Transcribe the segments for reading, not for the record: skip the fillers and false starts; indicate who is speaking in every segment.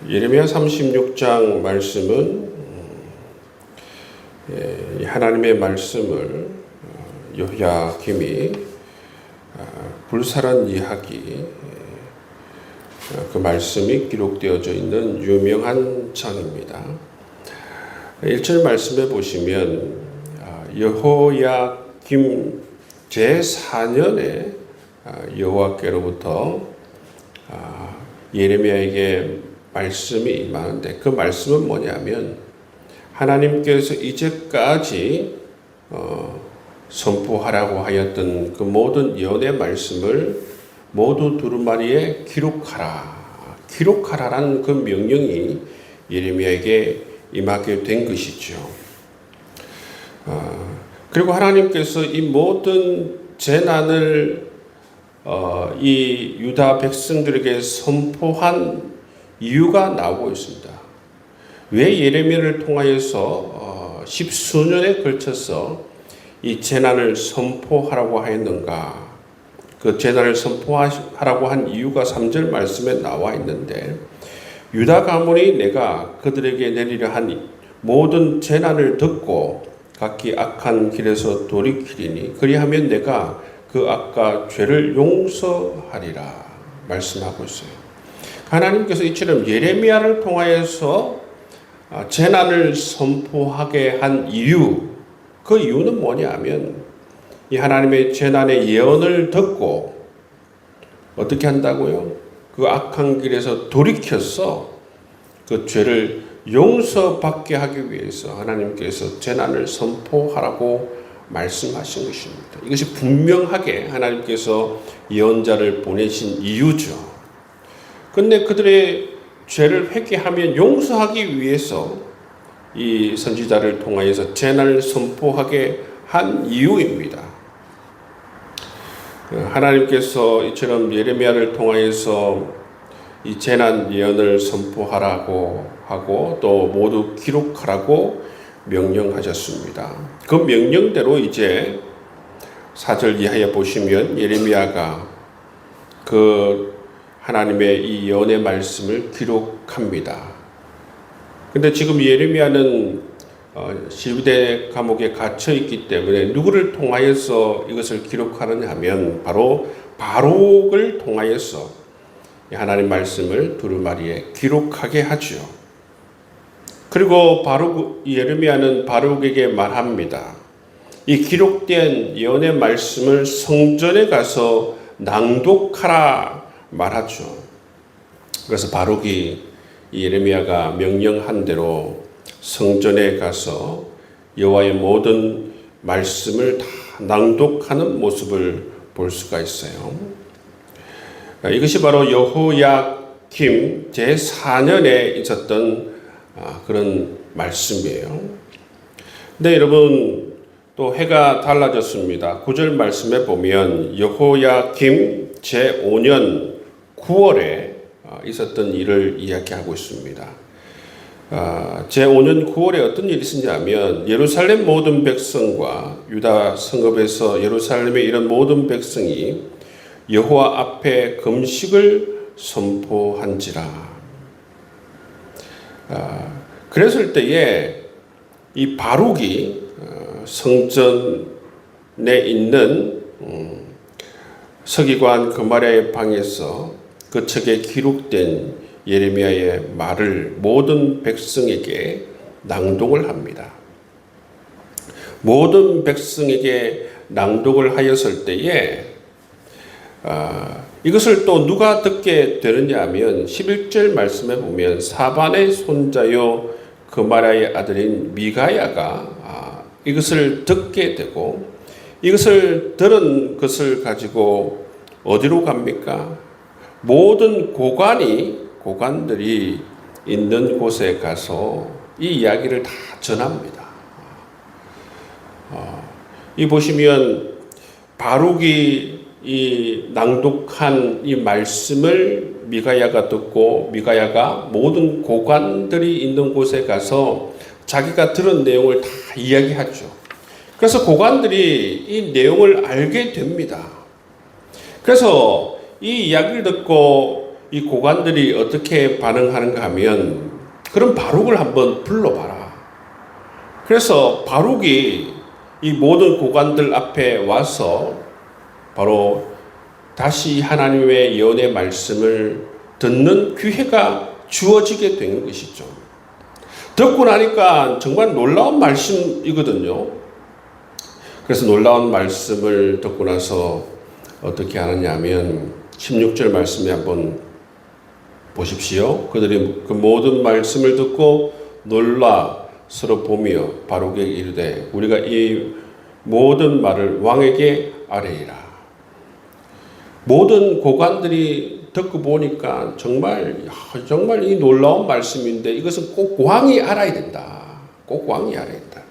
Speaker 1: 예레미야 36장 말씀은 하나님의 말씀을 여호야김이 불사란 이야기, 그 말씀이 기록되어져 있는 유명한 장입니다. 1절 말씀에 보시면 여호야김 제4년에 여호와께로부터 예레미야에게 말씀이 임하는데, 그 말씀은 뭐냐면 하나님께서 이제까지 선포하라고 하였던 그 모든 예언의 말씀을 모두 두루마리에 기록하라라는 그 명령이 예레미야에게 임하게 된 것이죠. 그리고 하나님께서 이 모든 재난을 이 유다 백성들에게 선포한 이유가 나오고 있습니다. 왜 예레미야를 통하여서 십수년에 걸쳐서 이 재난을 선포하라고 하였는가? 그 재난을 선포하라고 한 이유가 3절 말씀에 나와 있는데, 유다 가문이 내가 그들에게 내리려 한 모든 재난을 듣고 각기 악한 길에서 돌이키리니 그리하면 내가 그 악과 죄를 용서하리라 말씀하고 있어요. 하나님께서 이처럼 예레미야를 통하여서 재난을 선포하게 한 이유, 그 이유는 뭐냐면 이 하나님의 재난의 예언을 듣고 어떻게 한다고요? 그 악한 길에서 돌이켜서 그 죄를 용서받게 하기 위해서 하나님께서 재난을 선포하라고 말씀하신 것입니다. 이것이 분명하게 하나님께서 예언자를 보내신 이유죠. 그런데 그들의 죄를 회개하면 용서하기 위해서 이 선지자를 통하여서 재난을 선포하게 한 이유입니다. 하나님께서 이처럼 예레미야를 통하여서 이 재난 예언을 선포하라고 하고 또 모두 기록하라고 명령하셨습니다. 그 명령대로 이제 4절 이하에 보시면 예레미야가 그 하나님의 이 예언의 말씀을 기록합니다. 근데 지금 예레미야는 시부대 감옥에 갇혀 있기 때문에 누구를 통하여서 이것을 기록하느냐 하면 바로 바룩을 통하여서 하나님 말씀을 두루마리에 기록하게 하죠. 그리고 예레미야는 바룩에게 말합니다. 이 기록된 예언의 말씀을 성전에 가서 낭독하라 말하죠. 그래서 바룩이 예레미야가 명령한 대로 성전에 가서 여호와의 모든 말씀을 다 낭독하는 모습을 볼 수가 있어요. 이것이 바로 여호야김 제4년에 있었던 그런 말씀이에요. 근데 여러분, 또 해가 달라졌습니다. 9절 말씀에 보면 여호야김 제5년 9월에 있었던 일을 이야기하고 있습니다. 제5년 9월에 어떤 일이 있었냐면 예루살렘 모든 백성과 유다 성읍에서 예루살렘에 이런 모든 백성이 여호와 앞에 금식을 선포한지라. 그랬을 때에 이 바룩이 성전에 있는 서기관 그마랴의 방에서 그 책에 기록된 예레미야의 말을 모든 백성에게 낭독을 합니다. 모든 백성에게 낭독을 하였을 때에 이것을 또 누가 듣게 되느냐 하면 11절 말씀에 보면 사반의 손자요 그마랴의 아들인 미가야가 이것을 듣게 되고, 이것을 들은 것을 가지고 어디로 갑니까? 모든 고관들이 있는 곳에 가서 이 이야기를 다 전합니다. 이 보시면 바룩이 이 낭독한 이 말씀을 미가야가 듣고 미가야가 모든 고관들이 있는 곳에 가서 자기가 들은 내용을 다 이야기하죠. 그래서 고관들이 이 내용을 알게 됩니다. 그래서 이 이야기를 듣고 이 고관들이 어떻게 반응하는가 하면 그럼 바룩을 한번 불러봐라. 그래서 바룩이 이 모든 고관들 앞에 와서 바로 다시 하나님의 예언의 말씀을 듣는 기회가 주어지게 된 것이죠. 듣고 나니까 정말 놀라운 말씀이거든요. 그래서 놀라운 말씀을 듣고 나서 어떻게 하느냐 하면 16절 말씀에 한번 보십시오. 그들이 그 모든 말씀을 듣고 놀라 서로 보며 바룩에게 이르되 우리가 이 모든 말을 왕에게 아뢰리라. 모든 고관들이 듣고 보니까 정말 이 놀라운 말씀인데 이것은 꼭 왕이 알아야 된다. 꼭 왕이 알아야 된다.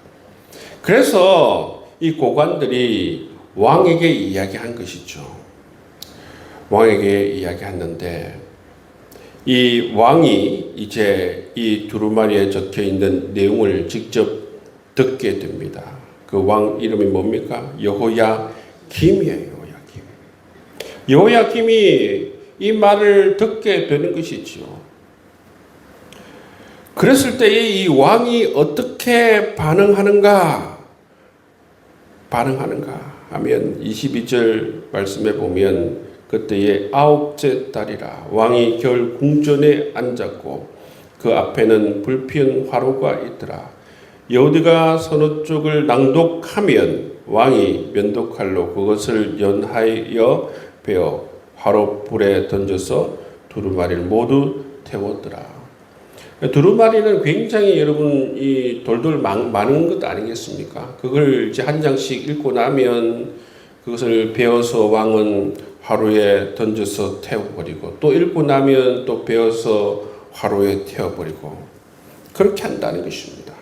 Speaker 1: 그래서 이 고관들이 왕에게 이야기한 것이죠. 왕에게 이야기했는데 이 왕이 이제 이 두루마리에 적혀 있는 내용을 직접 듣게 됩니다. 그 왕 이름이 뭡니까? 여호야김이에요. 여호야김이 이 말을 듣게 되는 것이죠. 그랬을 때에 이 왕이 어떻게 반응하는가 하면 22절 말씀에 보면 그때의 9째 달이라 왕이 겨울 궁전에 앉았고 그 앞에는 불피운 화로가 있더라. 여호디가 서너 쪽을 낭독하면 왕이 면도칼로 그것을 연하여 베어 화로 불에 던져서 두루마리를 모두 태웠더라. 두루마리는 굉장히 여러분 이 돌돌 많은 것 아니겠습니까? 그걸 이제 한 장씩 읽고 나면 그것을 베어서 왕은 화로에 던져서 태워버리고 또 읽고 나면 또 베어서 화로에 태워버리고 그렇게 한다는 것입니다.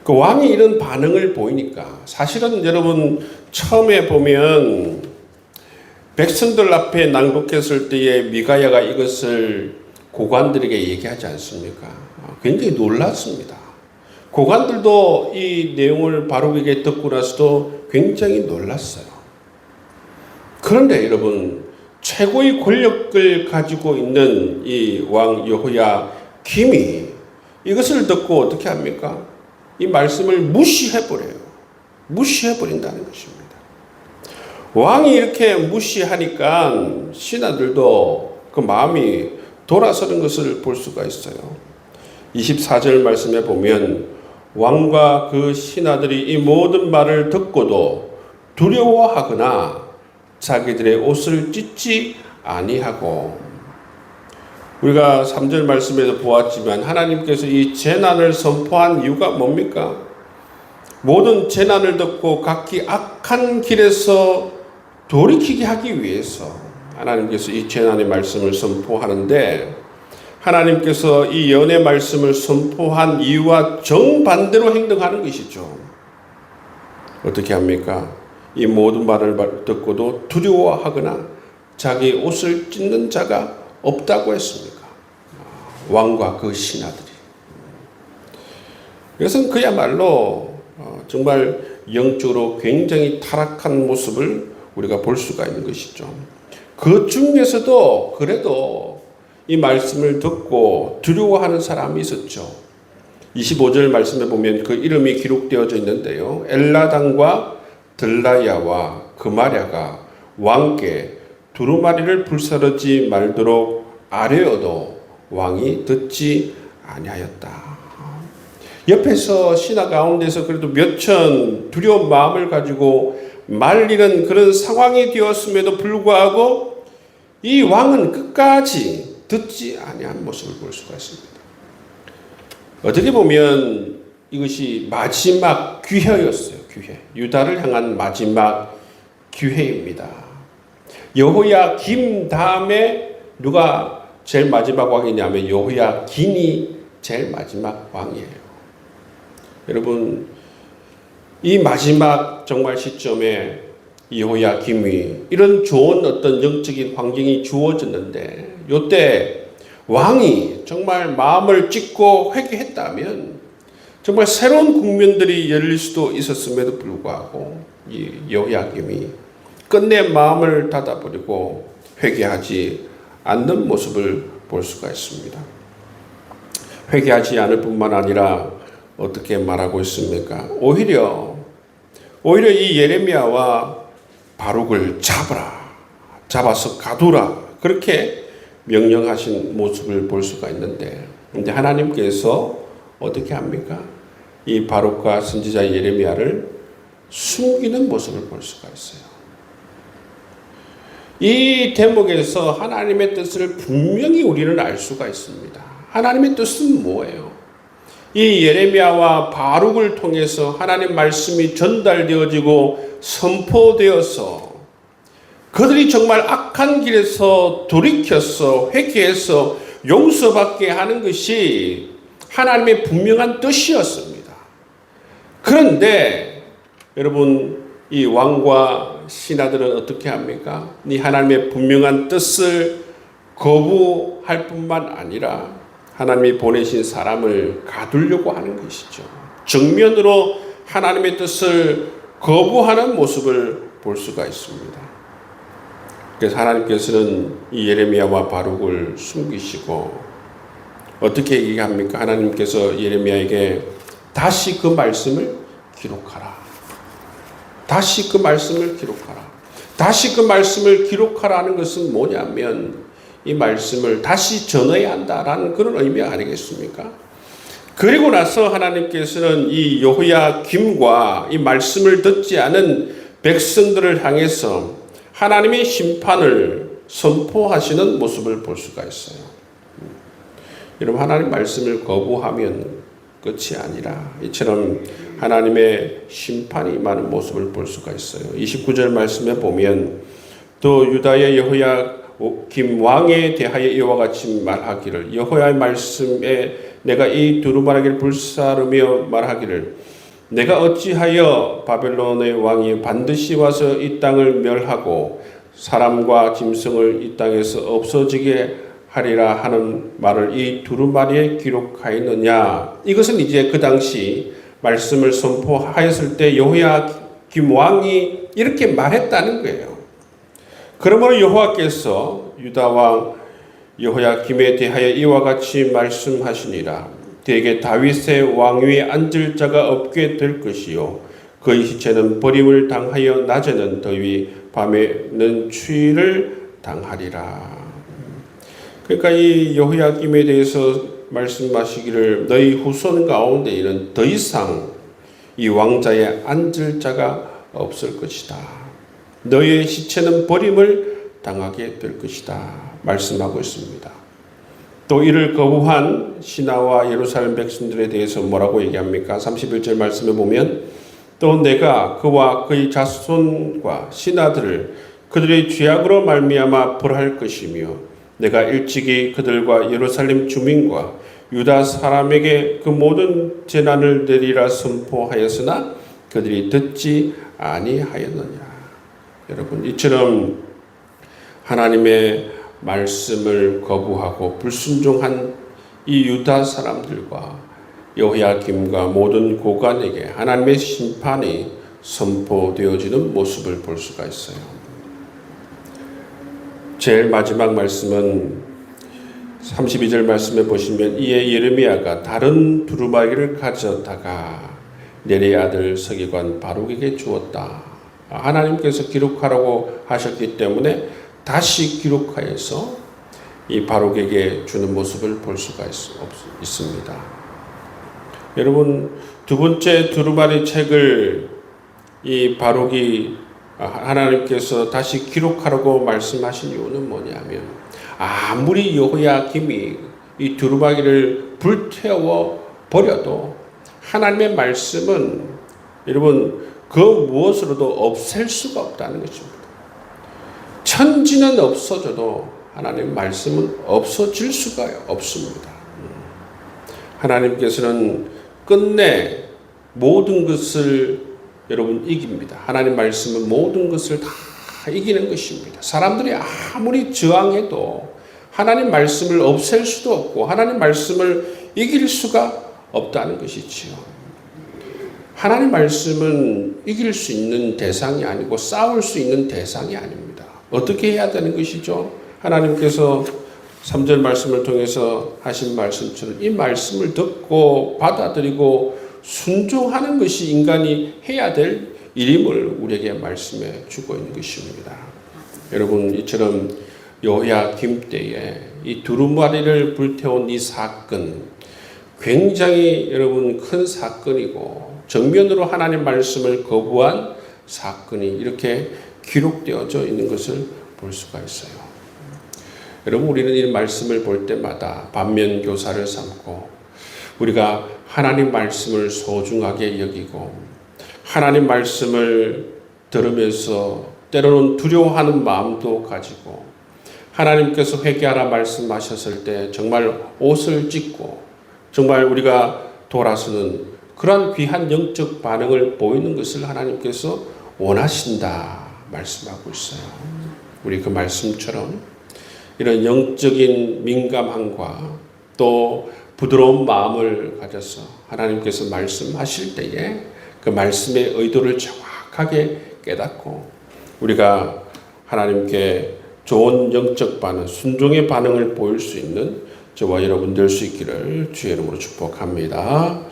Speaker 1: 그 왕이 이런 반응을 보이니까 사실은 여러분 처음에 보면 백성들 앞에 낭독했을 때에 미가야가 이것을 고관들에게 얘기하지 않습니까? 굉장히 놀랐습니다. 고관들도 이 내용을 바룩에게 듣고 나서도 굉장히 놀랐어요. 그런데 여러분 최고의 권력을 가지고 있는 이 왕 여호야김이 이것을 듣고 어떻게 합니까? 이 말씀을 무시해버려요. 무시해버린다는 것입니다. 왕이 이렇게 무시하니까 신하들도 그 마음이 돌아서는 것을 볼 수가 있어요. 24절 말씀에 보면 왕과 그 신하들이 이 모든 말을 듣고도 두려워하거나 자기들의 옷을 찢지 아니하고 우리가 3절 말씀에서 보았지만 하나님께서 이 재난을 선포한 이유가 뭡니까? 모든 재난을 듣고 각기 악한 길에서 돌이키게 하기 위해서 하나님께서 이 재난의 말씀을 선포하는데 하나님께서 이 예언의 말씀을 선포한 이유와 정반대로 행동하는 것이죠. 어떻게 합니까? 이 모든 말을 듣고도 두려워하거나 자기 옷을 찢는 자가 없다고 했습니까? 왕과 그 신하들이. 이것은 그야말로 정말 영적으로 굉장히 타락한 모습을 우리가 볼 수가 있는 것이죠. 그 중에서도 그래도 이 말씀을 듣고 두려워하는 사람이 있었죠. 25절 말씀에 보면 그 이름이 기록되어져 있는데요. 엘라단과 들라야와 그마랴가 왕께 두루마리를 불사르지 말도록 아뢰어도 왕이 듣지 아니하였다. 옆에서 신하 가운데서 그래도 몇천 두려운 마음을 가지고 말리는 그런 상황이 되었음에도 불구하고 이 왕은 끝까지 듣지 아니한 모습을 볼 수가 있습니다. 어떻게 보면 이것이 마지막 기회였어요. 기회. 유다를 향한 마지막 기회입니다. 여호야김 다음에 누가 제일 마지막 왕이냐면 여호야긴이 제일 마지막 왕이에요. 여러분 이 마지막 정말 시점에 여호야김이 이런 좋은 어떤 영적인 환경이 주어졌는데 이때 왕이 정말 마음을 찢고 회개했다면 정말 새로운 국면들이 열릴 수도 있었음에도 불구하고 이 여호야김이 끝내 마음을 닫아버리고 회개하지 않는 모습을 볼 수가 있습니다. 회개하지 않을 뿐만 아니라 어떻게 말하고 있습니까? 오히려 이 예레미야와 바룩을 잡아서 가두라, 그렇게 명령하신 모습을 볼 수가 있는데, 근데 하나님께서 어떻게 합니까? 이 바룩과 선지자 예레미야를 숨기는 모습을 볼 수가 있어요. 이 대목에서 하나님의 뜻을 분명히 우리는 알 수가 있습니다. 하나님의 뜻은 뭐예요? 이 예레미야와 바룩을 통해서 하나님 말씀이 전달되어지고 선포되어서 그들이 정말 악한 길에서 돌이켜서 회개해서 용서받게 하는 것이 하나님의 분명한 뜻이었습니다. 그런데 여러분, 이 왕과 신하들은 어떻게 합니까? 이 하나님의 분명한 뜻을 거부할 뿐만 아니라 하나님이 보내신 사람을 가두려고 하는 것이죠. 정면으로 하나님의 뜻을 거부하는 모습을 볼 수가 있습니다. 그래서 하나님께서는 이 예레미야와 바룩을 숨기시고 어떻게 얘기합니까? 하나님께서 예레미야에게 다시 그 말씀을 기록하라. 다시 그 말씀을 기록하라. 다시 그 말씀을 기록하라는 것은 뭐냐면 이 말씀을 다시 전해야 한다라는 그런 의미 아니겠습니까? 그리고 나서 하나님께서는 이 여호야김과 이 말씀을 듣지 않은 백성들을 향해서 하나님의 심판을 선포하시는 모습을 볼 수가 있어요. 여러분, 하나님 말씀을 거부하면 끝이 아니라 이처럼 하나님의 심판이 임하는 모습을 볼 수가 있어요. 29절 말씀에 보면 또 유다의 여호야김 왕에 대하여 이와 같이 말하기를, 여호야의 말씀에 내가 이 두루마리를 불사르며 말하기를, 내가 어찌하여 바벨론의 왕이 반드시 와서 이 땅을 멸하고 사람과 짐승을 이 땅에서 없어지게 하리라 하는 말을 이 두루마리에 기록하였느냐. 이것은 이제 그 당시 말씀을 선포하였을 때 여호야김 왕이 이렇게 말했다는 거예요. 그러므로 여호와께서 유다 왕 여호야김에 대하여 이와 같이 말씀하시니라. 대개 다윗의 왕위에 앉을 자가 없게 될 것이요 그의 시체는 버림을 당하여 낮에는 더위 밤에는 추위를 당하리라. 그러니까 이 여호야김에 대해서 말씀하시기를 너희 후손 가운데에는 더 이상 이 왕자에 앉을 자가 없을 것이다. 너희의 시체는 버림을 당하게 될 것이다. 말씀하고 있습니다. 또 이를 거부한 신하와 예루살렘 백성들에 대해서 뭐라고 얘기합니까? 31절 말씀에 보면 또 내가 그와 그의 자손과 신하들을 그들의 죄악으로 말미암아 벌할 것이며 내가 일찍이 그들과 예루살렘 주민과 유다 사람에게 그 모든 재난을 내리라 선포하였으나 그들이 듣지 아니하였느냐. 여러분, 이처럼 하나님의 말씀을 거부하고 불순종한 이 유다 사람들과 여호야김과 모든 고관에게 하나님의 심판이 선포되어지는 모습을 볼 수가 있어요. 제일 마지막 말씀은 32절 말씀에 보시면 이에 예레미야가 다른 두루마리를 가져다가 네리의 아들 서기관 바룩에게 주었다. 하나님께서 기록하라고 하셨기 때문에 다시 기록하여서 이 바룩에게 주는 모습을 볼 수가 있습니다. 여러분, 두 번째 두루마리 책을 이 바룩이 하나님께서 다시 기록하라고 말씀하신 이유는 뭐냐면 아무리 여호야김이 이 두루마리를 불태워 버려도 하나님의 말씀은 여러분 그 무엇으로도 없앨 수가 없다는 것입니다. 천지는 없어져도 하나님의 말씀은 없어질 수가 없습니다. 하나님께서는 끝내 모든 것을 여러분 이깁니다. 하나님 말씀은 모든 것을 다 이기는 것입니다. 사람들이 아무리 저항해도 하나님 말씀을 없앨 수도 없고 하나님 말씀을 이길 수가 없다는 것이지요. 하나님 말씀은 이길 수 있는 대상이 아니고 싸울 수 있는 대상이 아닙니다. 어떻게 해야 되는 것이죠? 하나님께서 3절 말씀을 통해서 하신 말씀처럼 이 말씀을 듣고 받아들이고 순종하는 것이 인간이 해야 될 일임을 우리에게 말씀해 주고 있는 것입니다. 여러분, 이처럼 여호야김 때에 이 두루마리를 불태운 이 사건, 굉장히 여러분 큰 사건이고 정면으로 하나님 말씀을 거부한 사건이 이렇게 기록되어져 있는 것을 볼 수가 있어요. 여러분, 우리는 이 말씀을 볼 때마다 반면 교사를 삼고 우리가 하나님 말씀을 소중하게 여기고 하나님 말씀을 들으면서 때로는 두려워하는 마음도 가지고 하나님께서 회개하라 말씀하셨을 때 정말 옷을 찢고 정말 우리가 돌아서는 그러한 귀한 영적 반응을 보이는 것을 하나님께서 원하신다 말씀하고 있어요. 우리 그 말씀처럼 이런 영적인 민감함과 또 부드러운 마음을 가져서 하나님께서 말씀하실 때에 그 말씀의 의도를 정확하게 깨닫고 우리가 하나님께 좋은 영적 반응, 순종의 반응을 보일 수 있는 저와 여러분 될 수 있기를 주의 이름으로 축복합니다.